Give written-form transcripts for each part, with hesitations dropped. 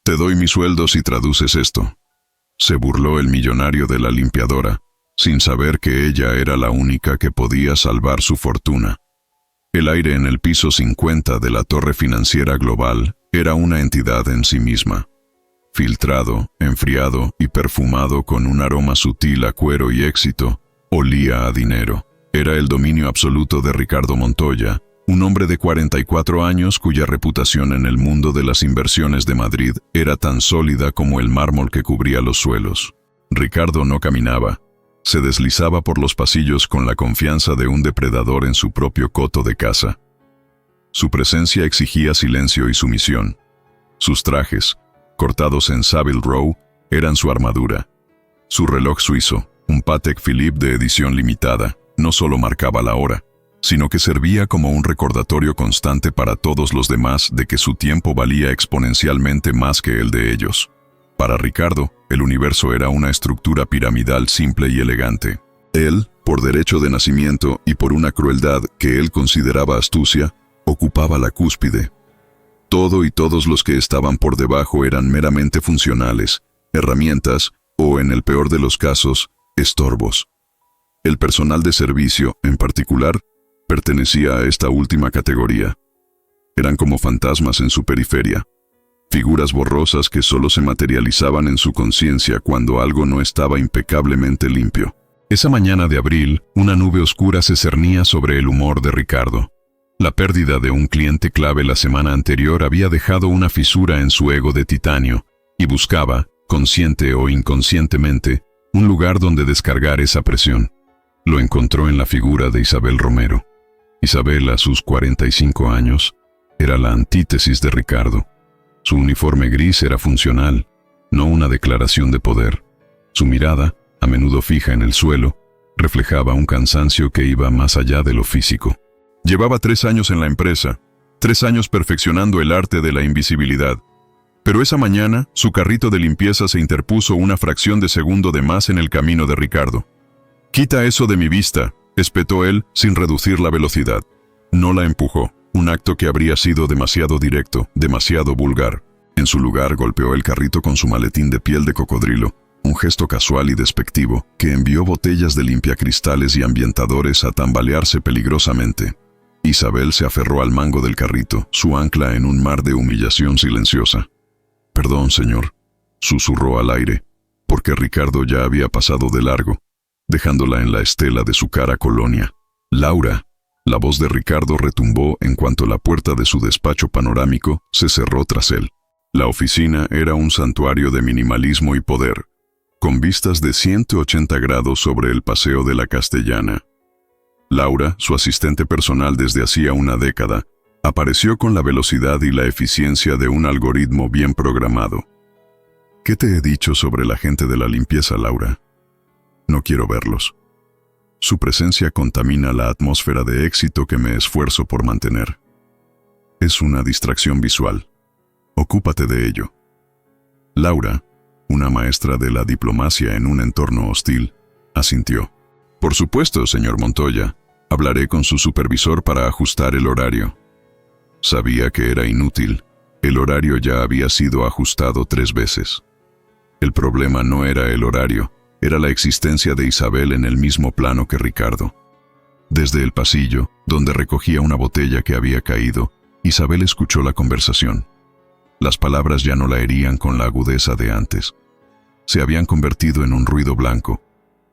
Te doy mi sueldo si traduces esto. Se burló el millonario de la limpiadora, sin saber que ella era la única que podía salvar su fortuna. El aire en el piso 50 de la torre financiera global era una entidad en sí misma. Filtrado, enfriado y perfumado con un aroma sutil a cuero y éxito, olía a dinero. Era el dominio absoluto de Ricardo Montoya, un hombre de 44 años cuya reputación en el mundo de las inversiones de Madrid era tan sólida como el mármol que cubría los suelos. Ricardo no caminaba. Se deslizaba por los pasillos con la confianza de un depredador en su propio coto de caza. Su presencia exigía silencio y sumisión. Sus trajes, cortados en Savile Row, eran su armadura. Su reloj suizo, un Patek Philippe de edición limitada, no solo marcaba la hora, sino que servía como un recordatorio constante para todos los demás de que su tiempo valía exponencialmente más que el de ellos. Para Ricardo, el universo era una estructura piramidal simple y elegante. Él, por derecho de nacimiento y por una crueldad que él consideraba astucia, ocupaba la cúspide. Todo y todos los que estaban por debajo eran meramente funcionales, herramientas o, en el peor de los casos, estorbos. El personal de servicio, en particular, pertenecía a esta última categoría. Eran como fantasmas en su periferia, figuras borrosas que solo se materializaban en su conciencia cuando algo no estaba impecablemente limpio. Esa mañana de abril, una nube oscura se cernía sobre el humor de Ricardo. La pérdida de un cliente clave la semana anterior había dejado una fisura en su ego de titanio, y buscaba, consciente o inconscientemente, un lugar donde descargar esa presión. Lo encontró en la figura de Isabel Romero. Isabel, a sus 45 años, era la antítesis de Ricardo. Su uniforme gris era funcional, no una declaración de poder. Su mirada, a menudo fija en el suelo, reflejaba un cansancio que iba más allá de lo físico. Llevaba 3 años en la empresa, 3 años perfeccionando el arte de la invisibilidad. Pero esa mañana, su carrito de limpieza se interpuso una fracción de segundo de más en el camino de Ricardo. «Quita eso de mi vista», espetó él sin reducir la velocidad. No la empujó, un acto que habría sido demasiado directo, demasiado vulgar. En su lugar golpeó el carrito con su maletín de piel de cocodrilo, un gesto casual y despectivo que envió botellas de limpiacristales y ambientadores a tambalearse peligrosamente. Isabel se aferró al mango del carrito, su ancla en un mar de humillación silenciosa. «Perdón, señor», susurró al aire, porque Ricardo ya había pasado de largo, dejándola en la estela de su cara colonia. «Laura». La voz de Ricardo retumbó en cuanto la puerta de su despacho panorámico se cerró tras él. La oficina era un santuario de minimalismo y poder, con vistas de 180 grados sobre el Paseo de la Castellana. Laura, su asistente personal desde hacía una década, apareció con la velocidad y la eficiencia de un algoritmo bien programado. «¿Qué te he dicho sobre la gente de la limpieza, Laura? No quiero verlos. Su presencia contamina la atmósfera de éxito que me esfuerzo por mantener. Es una distracción visual. Ocúpate de ello». Laura, una maestra de la diplomacia en un entorno hostil, asintió. «Por supuesto, señor Montoya. Hablaré con su supervisor para ajustar el horario». Sabía que era inútil. El horario ya había sido ajustado 3 veces. El problema no era el horario, era la existencia de Isabel en el mismo plano que Ricardo. Desde el pasillo, donde recogía una botella que había caído, Isabel escuchó la conversación. Las palabras ya no la herían con la agudeza de antes. Se habían convertido en un ruido blanco,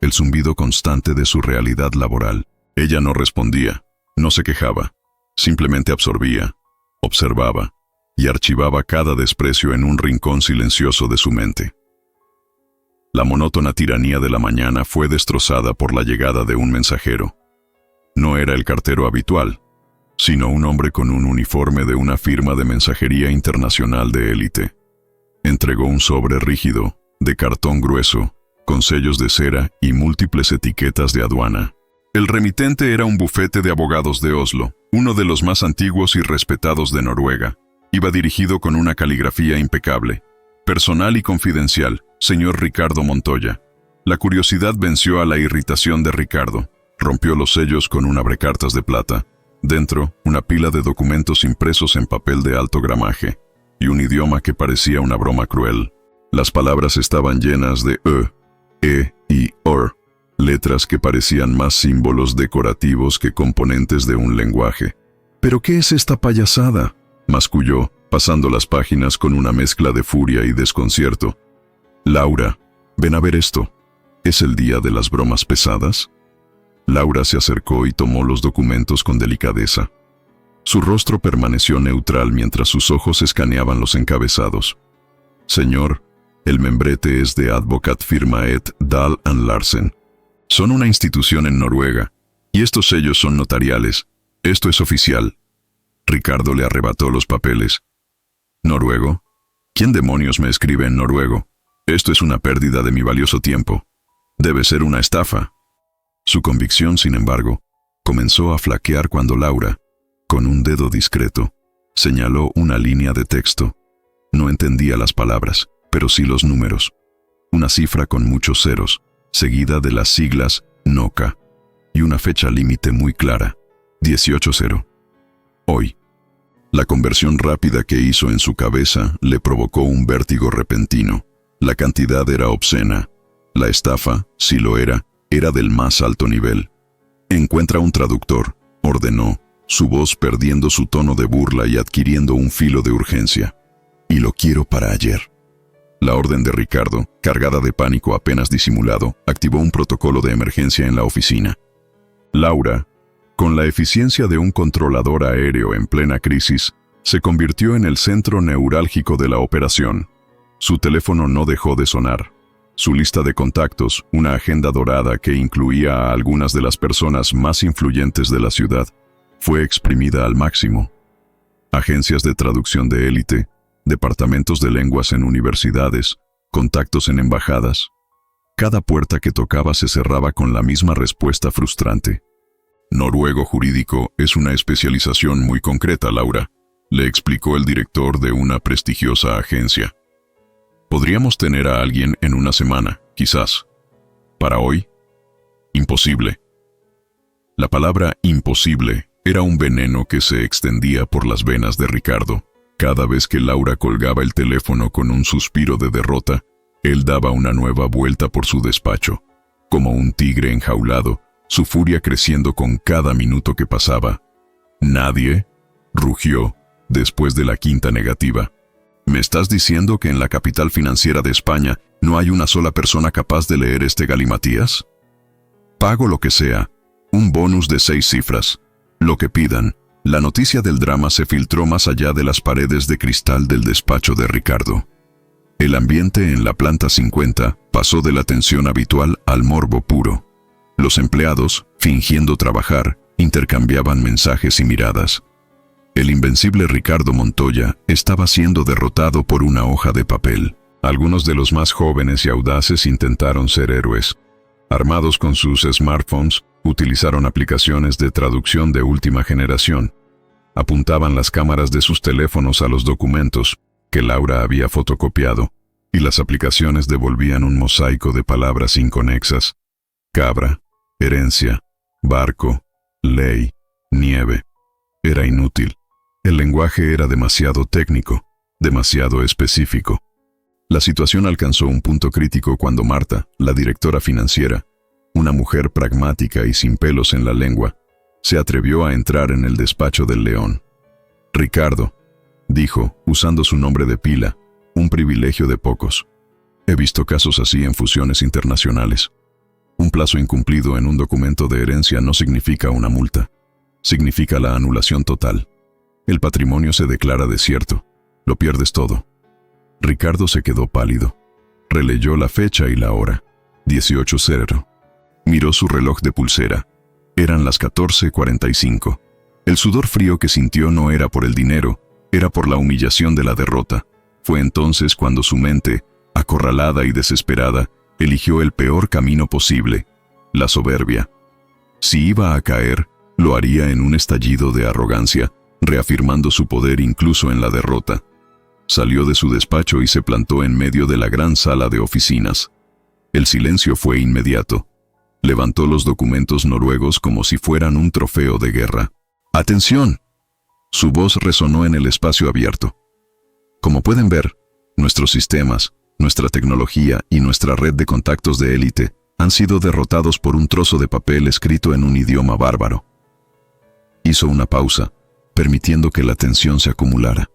el zumbido constante de su realidad laboral. Ella no respondía, no se quejaba, simplemente absorbía, observaba y archivaba cada desprecio en un rincón silencioso de su mente. La monótona tiranía de la mañana fue destrozada por la llegada de un mensajero. No era el cartero habitual, sino un hombre con un uniforme de una firma de mensajería internacional de élite. Entregó un sobre rígido, de cartón grueso, con sellos de cera y múltiples etiquetas de aduana. El remitente era un bufete de abogados de Oslo, uno de los más antiguos y respetados de Noruega. Iba dirigido con una caligrafía impecable. «Personal y confidencial, señor Ricardo Montoya». La curiosidad venció a la irritación de Ricardo. Rompió los sellos con un abrecartas de plata. Dentro, una pila de documentos impresos en papel de alto gramaje. y un idioma que parecía una broma cruel. Las palabras estaban llenas de y or, letras que parecían más símbolos decorativos que componentes de un lenguaje. ¿Pero qué es esta payasada?, masculló, pasando las páginas con una mezcla de furia y desconcierto. Laura, ven a ver esto. ¿Es el día de las bromas pesadas? Laura se acercó y tomó los documentos con delicadeza. Su rostro permaneció neutral mientras sus ojos escaneaban los encabezados. Señor, el membrete es de Advocat Firma et Dahl & Larsen. Son una institución en Noruega, y estos sellos son notariales. Esto es oficial. Ricardo le arrebató los papeles. ¿Noruego? ¿Quién demonios me escribe en noruego? Esto es una pérdida de mi valioso tiempo. Debe ser una estafa. Su convicción, sin embargo, comenzó a flaquear cuando Laura, con un dedo discreto, señaló una línea de texto. No entendía las palabras, pero sí los números. Una cifra con muchos ceros, seguida de las siglas NOCA, y una fecha límite muy clara, 18-0. Hoy. La conversión rápida que hizo en su cabeza le provocó un vértigo repentino. La cantidad era obscena. La estafa, si lo era del más alto nivel. Encuentra un traductor, ordenó, su voz perdiendo su tono de burla y adquiriendo un filo de urgencia. Y lo quiero para ayer. La orden de Ricardo, cargada de pánico apenas disimulado, activó un protocolo de emergencia en la oficina. Laura, con la eficiencia de un controlador aéreo en plena crisis, se convirtió en el centro neurálgico de la operación. Su teléfono no dejó de sonar. Su lista de contactos, una agenda dorada que incluía a algunas de las personas más influyentes de la ciudad, fue exprimida al máximo. Agencias de traducción de élite, departamentos de lenguas en universidades, contactos en embajadas. Cada puerta que tocaba se cerraba con la misma respuesta frustrante. Noruego jurídico es una especialización muy concreta, Laura, le explicó el director de una prestigiosa agencia. Podríamos tener a alguien en una semana, quizás. ¿Para hoy? Imposible. La palabra imposible era un veneno que se extendía por las venas de Ricardo. Cada vez que Laura colgaba el teléfono con un suspiro de derrota, él daba una nueva vuelta por su despacho. Como un tigre enjaulado, su furia creciendo con cada minuto que pasaba. «¿Nadie?», rugió, después de la quinta negativa. ¿Me estás diciendo que en la capital financiera de España no hay una sola persona capaz de leer este galimatías? Pago lo que sea, un bonus de 6 cifras, lo que pidan. La noticia del drama se filtró más allá de las paredes de cristal del despacho de Ricardo. El ambiente en la planta 50 pasó de la tensión habitual al morbo puro. Los empleados, fingiendo trabajar, intercambiaban mensajes y miradas. El invencible Ricardo Montoya estaba siendo derrotado por una hoja de papel. Algunos de los más jóvenes y audaces intentaron ser héroes. Armados con sus smartphones, utilizaron aplicaciones de traducción de última generación. Apuntaban las cámaras de sus teléfonos a los documentos que Laura había fotocopiado, y las aplicaciones devolvían un mosaico de palabras inconexas. Cabra, herencia, barco, ley, nieve. Era inútil. El lenguaje era demasiado técnico, demasiado específico. La situación alcanzó un punto crítico cuando Marta, la directora financiera, una mujer pragmática y sin pelos en la lengua, se atrevió a entrar en el despacho del León. Ricardo, dijo, usando su nombre de pila, un privilegio de pocos. He visto casos así en fusiones internacionales. Un plazo incumplido en un documento de herencia no significa una multa. Significa la anulación total. El patrimonio se declara desierto. Lo pierdes todo. Ricardo se quedó pálido. Releyó la fecha y la hora. 18:00. Miró su reloj de pulsera. Eran las 14:45. El sudor frío que sintió no era por el dinero, era por la humillación de la derrota. Fue entonces cuando su mente, acorralada y desesperada, eligió el peor camino posible, la soberbia. Si iba a caer, lo haría en un estallido de arrogancia, reafirmando su poder incluso en la derrota. Salió de su despacho y se plantó en medio de la gran sala de oficinas. El silencio fue inmediato. Levantó los documentos noruegos como si fueran un trofeo de guerra. ¡Atención! Su voz resonó en el espacio abierto. Como pueden ver, nuestros sistemas, nuestra tecnología y nuestra red de contactos de élite han sido derrotados por un trozo de papel escrito en un idioma bárbaro. Hizo una pausa, permitiendo que la tensión se acumulara.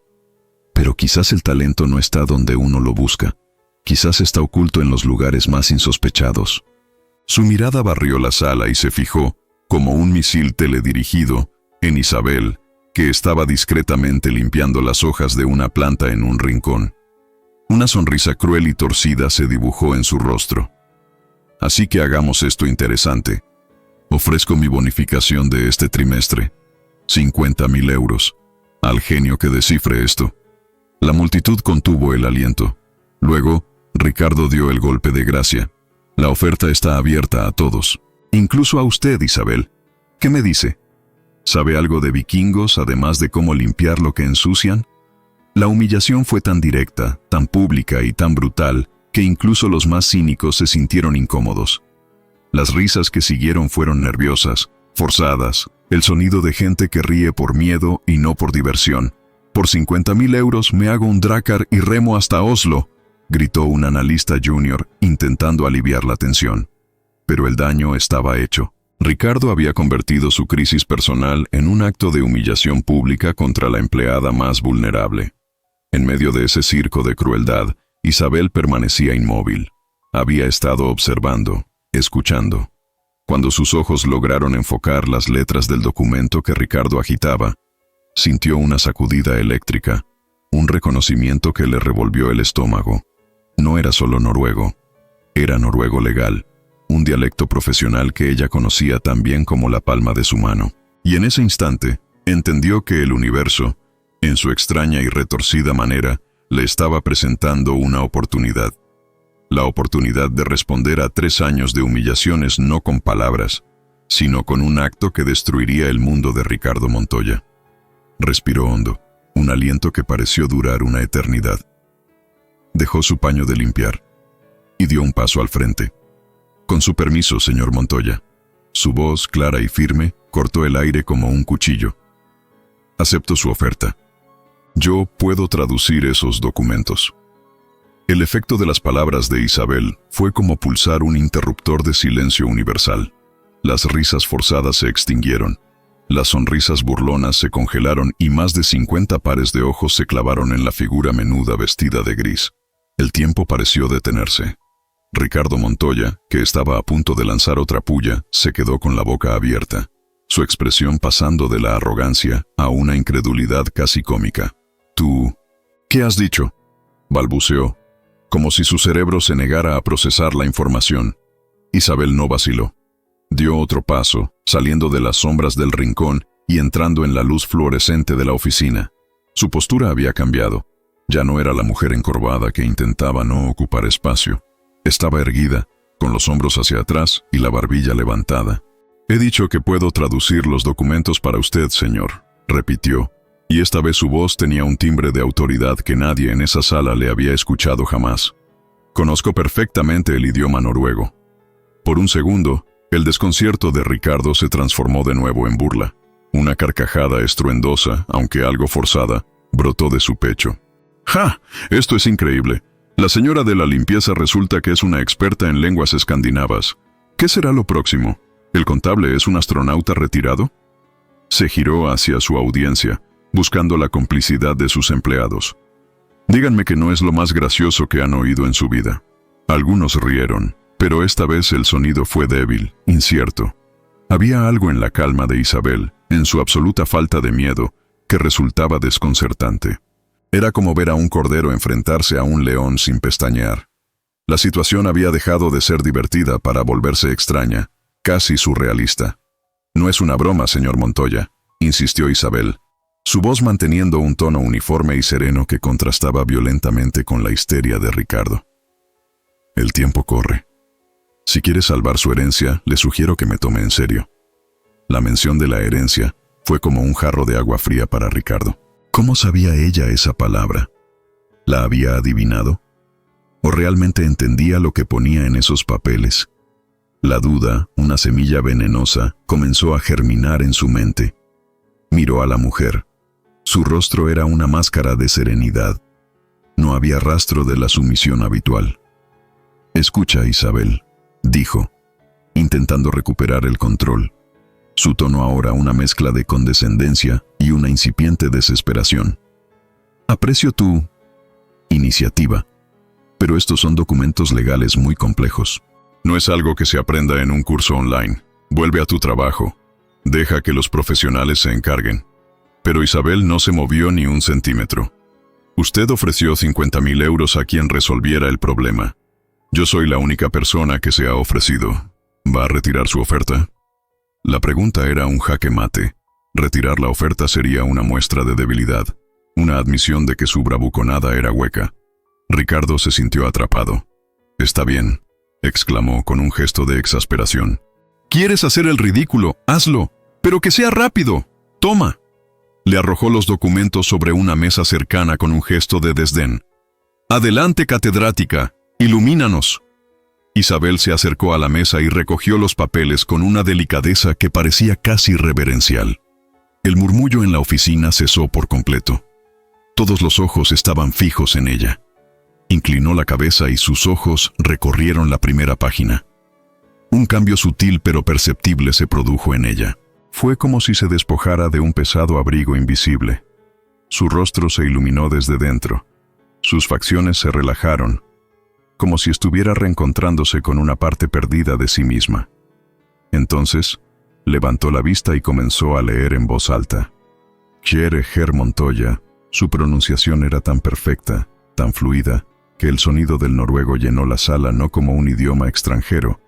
Pero quizás el talento no está donde uno lo busca. Quizás está oculto en los lugares más insospechados. Su mirada barrió la sala y se fijó, como un misil teledirigido, en Isabel, que estaba discretamente limpiando las hojas de una planta en un rincón. Una sonrisa cruel y torcida se dibujó en su rostro. Así que hagamos esto interesante. Ofrezco mi bonificación de este trimestre, 50.000 euros, al genio que descifre esto. La multitud contuvo el aliento. Luego, Ricardo dio el golpe de gracia. La oferta está abierta a todos, incluso a usted, Isabel. ¿Qué me dice? ¿Sabe algo de vikingos, además de cómo limpiar lo que ensucian? La humillación fue tan directa, tan pública y tan brutal, que incluso los más cínicos se sintieron incómodos. Las risas que siguieron fueron nerviosas, forzadas, el sonido de gente que ríe por miedo y no por diversión. Por 50.000 euros me hago un Drakkar y remo hasta Oslo, gritó un analista junior, intentando aliviar la tensión. Pero el daño estaba hecho. Ricardo había convertido su crisis personal en un acto de humillación pública contra la empleada más vulnerable. En medio de ese circo de crueldad, Isabel permanecía inmóvil. Había estado observando, escuchando. Cuando sus ojos lograron enfocar las letras del documento que Ricardo agitaba, sintió una sacudida eléctrica, un reconocimiento que le revolvió el estómago. No era solo noruego, era noruego legal, un dialecto profesional que ella conocía tan bien como la palma de su mano. Y en ese instante, entendió que el universo, en su extraña y retorcida manera, le estaba presentando una oportunidad. La oportunidad de responder a 3 años de humillaciones no con palabras, sino con un acto que destruiría el mundo de Ricardo Montoya. Respiró hondo, un aliento que pareció durar una eternidad. Dejó su paño de limpiar y dio un paso al frente. Con su permiso, señor Montoya. Su voz, clara y firme, cortó el aire como un cuchillo. Acepto su oferta. Yo puedo traducir esos documentos. El efecto de las palabras de Isabel fue como pulsar un interruptor de silencio universal. Las risas forzadas se extinguieron. Las sonrisas burlonas se congelaron y más de 50 pares de ojos se clavaron en la figura menuda vestida de gris. El tiempo pareció detenerse. Ricardo Montoya, que estaba a punto de lanzar otra puya, se quedó con la boca abierta, su expresión pasando de la arrogancia a una incredulidad casi cómica. «¿Tú? ¿Qué has dicho?», balbuceó, como si su cerebro se negara a procesar la información. Isabel no vaciló. Dio otro paso, saliendo de las sombras del rincón y entrando en la luz fluorescente de la oficina. Su postura había cambiado. Ya no era la mujer encorvada que intentaba no ocupar espacio. Estaba erguida, con los hombros hacia atrás y la barbilla levantada. «He dicho que puedo traducir los documentos para usted, señor», repitió, y esta vez su voz tenía un timbre de autoridad que nadie en esa sala le había escuchado jamás. «Conozco perfectamente el idioma noruego». Por un segundo, el desconcierto de Ricardo se transformó de nuevo en burla. Una carcajada estruendosa, aunque algo forzada, brotó de su pecho. «¡Ja! Esto es increíble. La señora de la limpieza resulta que es una experta en lenguas escandinavas. ¿Qué será lo próximo? ¿El contable es un astronauta retirado?». Se giró hacia su audiencia, buscando la complicidad de sus empleados. «Díganme que no es lo más gracioso que han oído en su vida». Algunos rieron, pero esta vez el sonido fue débil, incierto. Había algo en la calma de Isabel, en su absoluta falta de miedo, que resultaba desconcertante. Era como ver a un cordero enfrentarse a un león sin pestañear. La situación había dejado de ser divertida para volverse extraña, casi surrealista. «No es una broma, señor Montoya», insistió Isabel, su voz manteniendo un tono uniforme y sereno que contrastaba violentamente con la histeria de Ricardo. «El tiempo corre. Si quiere salvar su herencia, le sugiero que me tome en serio». La mención de la herencia fue como un jarro de agua fría para Ricardo. ¿Cómo sabía ella esa palabra? ¿La había adivinado? ¿O realmente entendía lo que ponía en esos papeles? La duda, una semilla venenosa, comenzó a germinar en su mente. Miró a la mujer. Su rostro era una máscara de serenidad. No había rastro de la sumisión habitual. «Escucha, Isabel», dijo, intentando recuperar el control. Su tono ahora una mezcla de condescendencia y una incipiente desesperación. «Aprecio tu iniciativa, pero estos son documentos legales muy complejos. No es algo que se aprenda en un curso online. Vuelve a tu trabajo. Deja que los profesionales se encarguen». Pero Isabel no se movió ni un centímetro. «Usted ofreció 50.000 euros a quien resolviera el problema. Yo soy la única persona que se ha ofrecido. ¿Va a retirar su oferta?». La pregunta era un jaque mate. Retirar la oferta sería una muestra de debilidad, una admisión de que su bravuconada era hueca. Ricardo se sintió atrapado. «Está bien», exclamó con un gesto de exasperación. «¿Quieres hacer el ridículo? Hazlo, pero que sea rápido. Toma». Le arrojó los documentos sobre una mesa cercana con un gesto de desdén. «Adelante, catedrática, ilumínanos». Isabel se acercó a la mesa y recogió los papeles con una delicadeza que parecía casi reverencial. El murmullo en la oficina cesó por completo. Todos los ojos estaban fijos en ella. Inclinó la cabeza y sus ojos recorrieron la primera página. Un cambio sutil pero perceptible se produjo en ella. Fue como si se despojara de un pesado abrigo invisible. Su rostro se iluminó desde dentro. Sus facciones se relajaron, como si estuviera reencontrándose con una parte perdida de sí misma. Entonces, levantó la vista y comenzó a leer en voz alta. Pierre Ger Montoya. Su pronunciación era tan perfecta, tan fluida, que el sonido del noruego llenó la sala no como un idioma extranjero,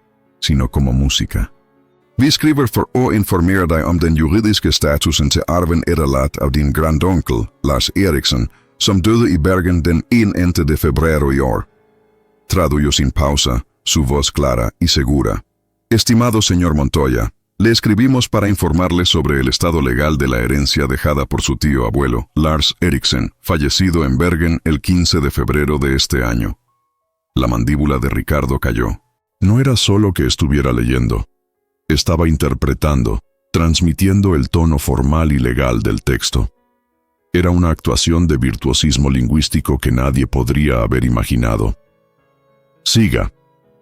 sino como música. Vi skriver för att informera dig om den juridiska statusen till arven erlatt av din grandonkel, Lars Eriksson, som döde i Bergen den 1 de febrero i år. Tradujo sin pausa, su voz clara y segura. Estimado señor Montoya, le escribimos para informarle sobre el estado legal de la herencia dejada por su tío abuelo, Lars Eriksson, fallecido en Bergen el 15 de febrero de este año. La mandíbula de Ricardo cayó. No era solo que estuviera leyendo. Estaba interpretando, transmitiendo el tono formal y legal del texto. Era una actuación de virtuosismo lingüístico que nadie podría haber imaginado. «Siga»,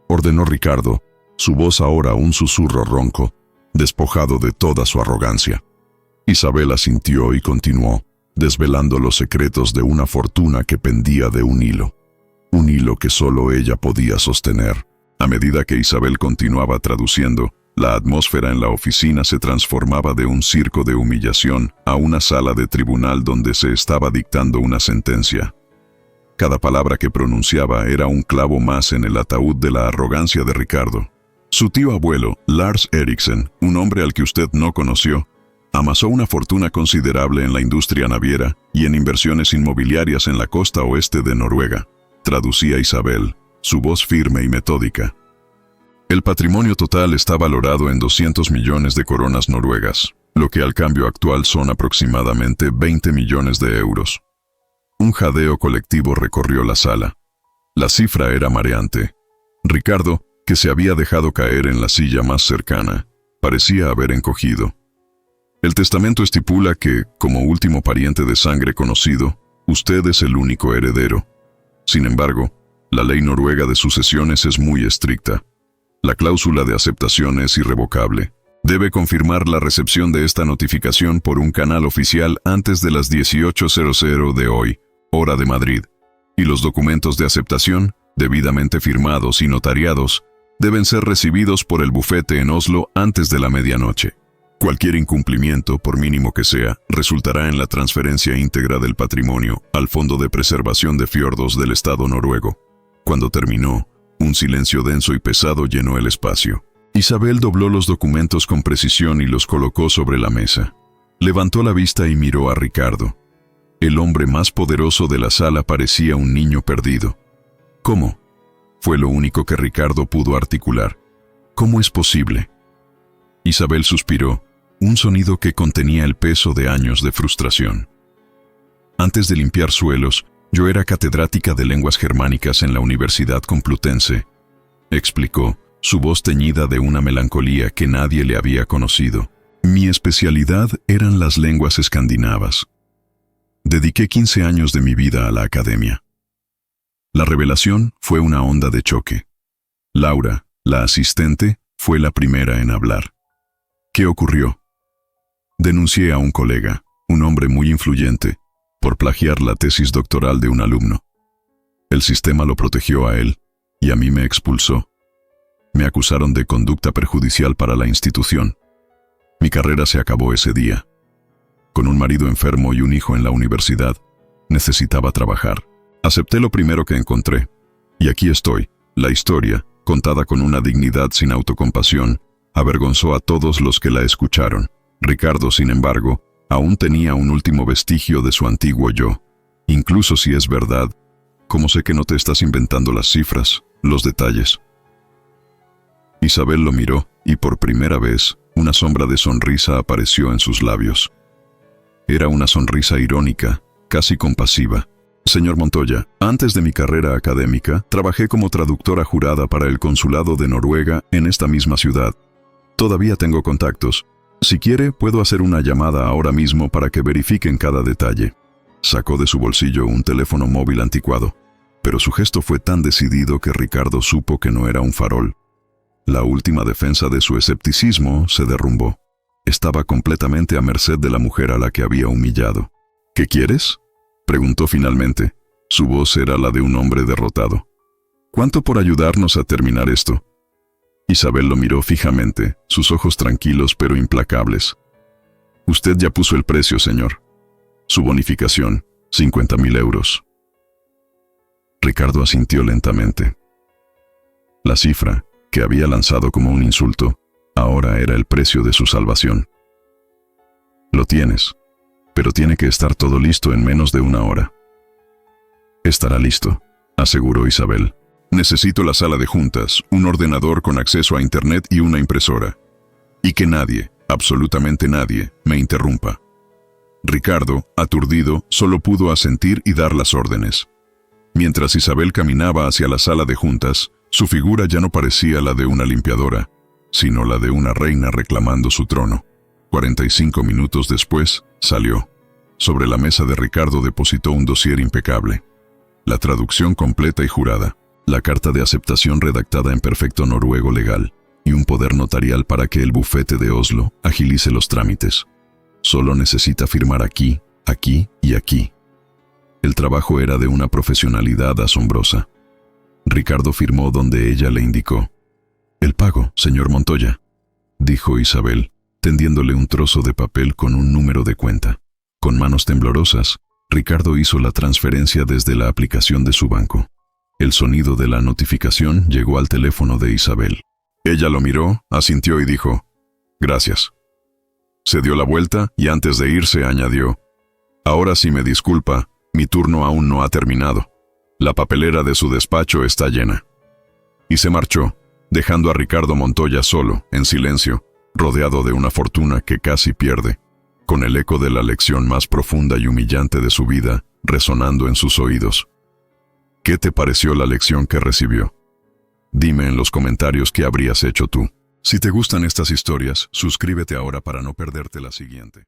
ordenó Ricardo, su voz ahora un susurro ronco, despojado de toda su arrogancia. Isabel asintió y continuó, desvelando los secretos de una fortuna que pendía de un hilo que solo ella podía sostener. A medida que Isabel continuaba traduciendo, la atmósfera en la oficina se transformaba de un circo de humillación a una sala de tribunal donde se estaba dictando una sentencia. Cada palabra que pronunciaba era un clavo más en el ataúd de la arrogancia de Ricardo. Su tío abuelo, Lars Eriksson, un hombre al que usted no conoció, amasó una fortuna considerable en la industria naviera y en inversiones inmobiliarias en la costa oeste de Noruega. Traducía Isabel, su voz firme y metódica. El patrimonio total está valorado en 200 millones de coronas noruegas, lo que al cambio actual son aproximadamente 20 millones de euros. Un jadeo colectivo recorrió la sala. La cifra era mareante. Ricardo, que se había dejado caer en la silla más cercana, parecía haber encogido. El testamento estipula que, como último pariente de sangre conocido, usted es el único heredero. Sin embargo, la ley noruega de sucesiones es muy estricta. La cláusula de aceptación es irrevocable. Debe confirmar la recepción de esta notificación por un canal oficial antes de las 18:00 de hoy, hora de Madrid, y los documentos de aceptación, debidamente firmados y notariados, deben ser recibidos por el bufete en Oslo antes de la medianoche. Cualquier incumplimiento, por mínimo que sea, resultará en la transferencia íntegra del patrimonio al Fondo de Preservación de Fiordos del Estado noruego. Cuando terminó, un silencio denso y pesado llenó el espacio. Isabel dobló los documentos con precisión y los colocó sobre la mesa. Levantó la vista y miró a Ricardo. El hombre más poderoso de la sala parecía un niño perdido. ¿Cómo? Fue lo único que Ricardo pudo articular. ¿Cómo es posible? Isabel suspiró, un sonido que contenía el peso de años de frustración. Antes de limpiar suelos, yo era catedrática de lenguas germánicas en la Universidad Complutense, explicó, su voz teñida de una melancolía que nadie le había conocido. Mi especialidad eran las lenguas escandinavas. Dediqué 15 años de mi vida a la academia. La revelación fue una onda de choque. Laura, la asistente, fue la primera en hablar. ¿Qué ocurrió? Denuncié a un colega, un hombre muy influyente, por plagiar la tesis doctoral de un alumno. El sistema lo protegió a él y a mí me expulsó. Me acusaron de conducta perjudicial para la institución. Mi carrera se acabó ese día. Con un marido enfermo y un hijo en la universidad, necesitaba trabajar. Acepté lo primero que encontré. Y aquí estoy. La historia, contada con una dignidad sin autocompasión, avergonzó a todos los que la escucharon. Ricardo, sin embargo, aún tenía un último vestigio de su antiguo yo. Incluso si es verdad, ¿cómo sé que no te estás inventando las cifras, los detalles? Isabel lo miró, y por primera vez, una sombra de sonrisa apareció en sus labios. Era una sonrisa irónica, casi compasiva. Señor Montoya, antes de mi carrera académica, trabajé como traductora jurada para el consulado de Noruega en esta misma ciudad. Todavía tengo contactos. Si quiere, puedo hacer una llamada ahora mismo para que verifiquen cada detalle. Sacó de su bolsillo un teléfono móvil anticuado, pero su gesto fue tan decidido que Ricardo supo que no era un farol. La última defensa de su escepticismo se derrumbó. Estaba completamente a merced de la mujer a la que había humillado. ¿Qué quieres?, preguntó finalmente. Su voz era la de un hombre derrotado. ¿Cuánto por ayudarnos a terminar esto? Isabel lo miró fijamente, sus ojos tranquilos pero implacables. Usted ya puso el precio, señor. Su bonificación, 50.000 euros. Ricardo asintió lentamente. La cifra, que había lanzado como un insulto, ahora era el precio de su salvación. Lo tienes, pero tiene que estar todo listo en menos de una hora. Estará listo, aseguró Isabel. Necesito la sala de juntas, un ordenador con acceso a internet y una impresora. Y que nadie, absolutamente nadie, me interrumpa. Ricardo, aturdido, solo pudo asentir y dar las órdenes. Mientras Isabel caminaba hacia la sala de juntas, su figura ya no parecía la de una limpiadora, sino la de una reina reclamando su trono. 45 minutos después, salió. Sobre la mesa de Ricardo depositó un dossier impecable. La traducción completa y jurada, la carta de aceptación redactada en perfecto noruego legal, y un poder notarial para que el bufete de Oslo agilice los trámites. Solo necesita firmar aquí, aquí y aquí. El trabajo era de una profesionalidad asombrosa. Ricardo firmó donde ella le indicó. «El pago, señor Montoya», dijo Isabel, tendiéndole un trozo de papel con un número de cuenta. Con manos temblorosas, Ricardo hizo la transferencia desde la aplicación de su banco. El sonido de la notificación llegó al teléfono de Isabel. Ella lo miró, asintió y dijo, «Gracias». Se dio la vuelta y antes de irse añadió, «Ahora sí me disculpa, mi turno aún no ha terminado. La papelera de su despacho está llena». Y se marchó, dejando a Ricardo Montoya solo, en silencio, rodeado de una fortuna que casi pierde, con el eco de la lección más profunda y humillante de su vida resonando en sus oídos. ¿Qué te pareció la lección que recibió? Dime en los comentarios qué habrías hecho tú. Si te gustan estas historias, suscríbete ahora para no perderte la siguiente.